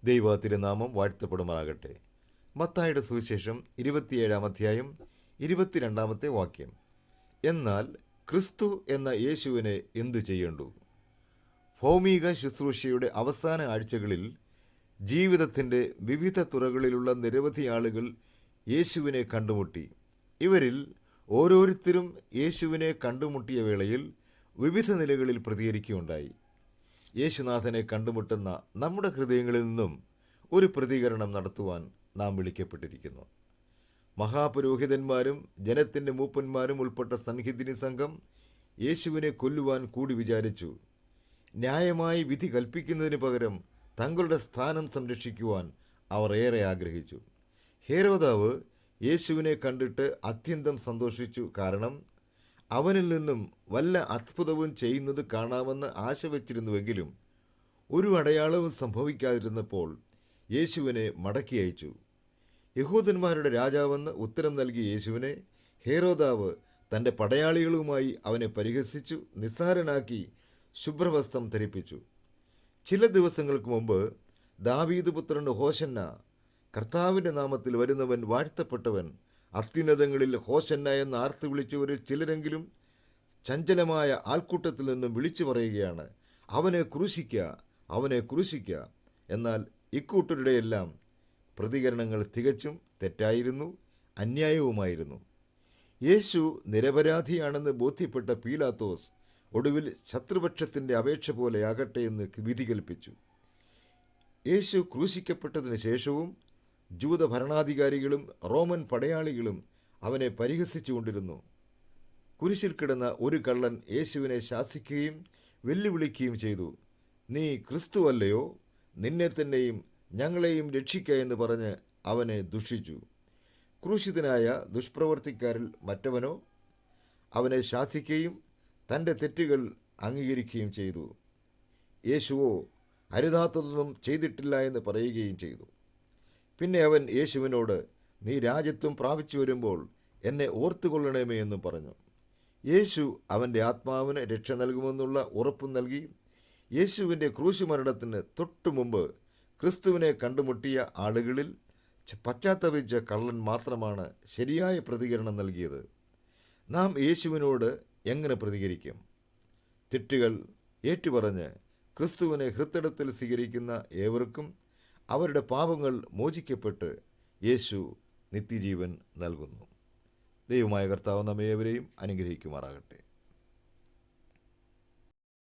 ദൈവ തിരുനാമം വാഴ്ത്തപ്പെടുമാറാകട്ടെ. മത്തായിയുടെ സുവിശേഷം 27 അധ്യായം 22 വാക്യം. എന്നാൽ ക്രിസ്തു എന്ന യേശുവിനെ എന്തു ചെയ്യണ്ടു? ഭൗമിക ശുശ്രൂഷയുടെ അവസാന ആഴ്ചകളിൽ ജീവിതത്തിൻ്റെ വിവിധ തുറകളിലുള്ള നിരവധി ആളുകൾ യേശുവിനെ കണ്ടുമുട്ടി. ഇവരിൽ ഓരോരുത്തരും യേശുവിനെ കണ്ടുമുട്ടിയ വേളയിൽ വിവിധ നിലകളിൽ പ്രതികരിക്കുകയുണ്ടായി. യേശുനാഥനെ കണ്ടുമുട്ടുന്ന നമ്മുടെ ഹൃദയങ്ങളിൽ നിന്നും ഒരു പ്രതികരണം നടത്തുവാൻ നാം വിളിക്കപ്പെട്ടിരിക്കുന്നു. മഹാപുരോഹിതന്മാരും ജനത്തിൻ്റെ മൂപ്പന്മാരും ഉൾപ്പെട്ട സൻഹെദ്രിൻ സംഘം യേശുവിനെ കൊല്ലുവാൻ കൂടി വിചാരിച്ചു. ന്യായമായി വിധി കൽപ്പിക്കുന്നതിന് പകരം തങ്ങളുടെ സ്ഥാനം സംരക്ഷിക്കുവാൻ അവർ ഏറെ ആഗ്രഹിച്ചു. ഹേരോദാവ് യേശുവിനെ കണ്ടിട്ട് അത്യന്തം സന്തോഷിച്ചു. കാരണം അവനിൽ നിന്നും വല്ല അത്ഭുതവും ചെയ്യുന്നത് കാണാമെന്ന് ആശ വച്ചിരുന്നുവെങ്കിലും ഒരു അടയാളവും സംഭവിക്കാതിരുന്നപ്പോൾ യേശുവിനെ മടക്കി അയച്ചു. യഹൂദന്മാരുടെ രാജാവെന്ന് ഉത്തരം നൽകിയ യേശുവിനെ ഹേരോദാവ് തൻ്റെ പടയാളികളുമായി അവനെ പരിഹസിച്ചു, നിസ്സാരനാക്കി ശുഭ്രവസ്ത്രം ധരിപ്പിച്ചു. ചില ദിവസങ്ങൾക്ക് മുമ്പ് ദാവീദ് പുത്രൻ ഹോശന്ന, കർത്താവിൻ്റെ നാമത്തിൽ വരുന്നവൻ വാഴ്ത്തപ്പെട്ടവൻ, അത്യുന്നതങ്ങളിൽ ഹോശന്ന എന്ന് ആർത്ത് വിളിച്ചവരിൽ ചിലരെങ്കിലും ചഞ്ചലമായ ആൾക്കൂട്ടത്തിൽ നിന്നും വിളിച്ചു പറയുകയാണ്, അവനെ ക്രൂശിക്കുക, അവനെ ക്രൂശിക്കുക. എന്നാൽ ഇക്കൂട്ടരുടെയെല്ലാം പ്രതികരണങ്ങൾ തികച്ചും തെറ്റായിരുന്നു, അന്യായവുമായിരുന്നു. യേശു നിരപരാധിയാണെന്ന് ബോധ്യപ്പെട്ട പീലാത്തോസ് ഒടുവിൽ ശത്രുപക്ഷത്തിൻ്റെ അപേക്ഷ പോലെ ആകട്ടെ എന്ന് വിധി കൽപ്പിച്ചു. യേശു ക്രൂശിക്കപ്പെട്ടതിന് ശേഷവും ജൂത ഭരണാധികാരികളും റോമൻ പടയാളികളും അവനെ പരിഹസിച്ചുകൊണ്ടിരുന്നു. കുരിശിൽ കിടന്ന ഒരു കള്ളൻ യേശുവിനെ ശാസിക്കുകയും വെല്ലുവിളിക്കുകയും ചെയ്തു. നീ ക്രിസ്തുവല്ലയോ? നിന്നെ തന്നെയും ഞങ്ങളെയും രക്ഷിക്കുക എന്ന് പറഞ്ഞ് അവനെ ദുഷിച്ചു. ക്രൂശിതനായ ദുഷ്പ്രവർത്തിക്കാരിൽ മറ്റവനോ അവനെ ശാസിക്കുകയും തൻ്റെ തെറ്റുകൾ അംഗീകരിക്കുകയും ചെയ്തു. യേശുവോ അരുതാത്തതൊന്നും ചെയ്തിട്ടില്ല എന്ന് പറയുകയും ചെയ്തു. പിന്നെ അവൻ യേശുവിനോട്, നീ രാജ്യത്വം പ്രാപിച്ചു വരുമ്പോൾ എന്നെ ഓർത്തുകൊള്ളണമേ എന്ന് പറഞ്ഞു. യേശു അവൻ്റെ ആത്മാവിന് രക്ഷ നൽകുമെന്നുള്ള ഉറപ്പും നൽകി. യേശുവിൻ്റെ ക്രൂശുമരണത്തിന് തൊട്ടു മുമ്പ് ക്രിസ്തുവിനെ കണ്ടുമുട്ടിയ ആളുകളിൽ പശ്ചാത്തപിച്ച കള്ളൻ മാത്രമാണ് ശരിയായ പ്രതികരണം നൽകിയത്. നാം യേശുവിനോട് എങ്ങനെ പ്രതികരിക്കും? തെറ്റുകൾ ഏറ്റുപറഞ്ഞ് ക്രിസ്തുവിനെ ഹൃദയത്തിൽ സ്വീകരിക്കുന്ന ഏവർക്കും അവരുടെ പാപങ്ങൾ മോചിക്കപ്പെട്ട് യേശു നിത്യജീവൻ നൽകുന്നു. ദൈവമായ കർത്താവ് നമ്മെ ഏവരെയും അനുഗ്രഹിക്കുമാറാകട്ടെ.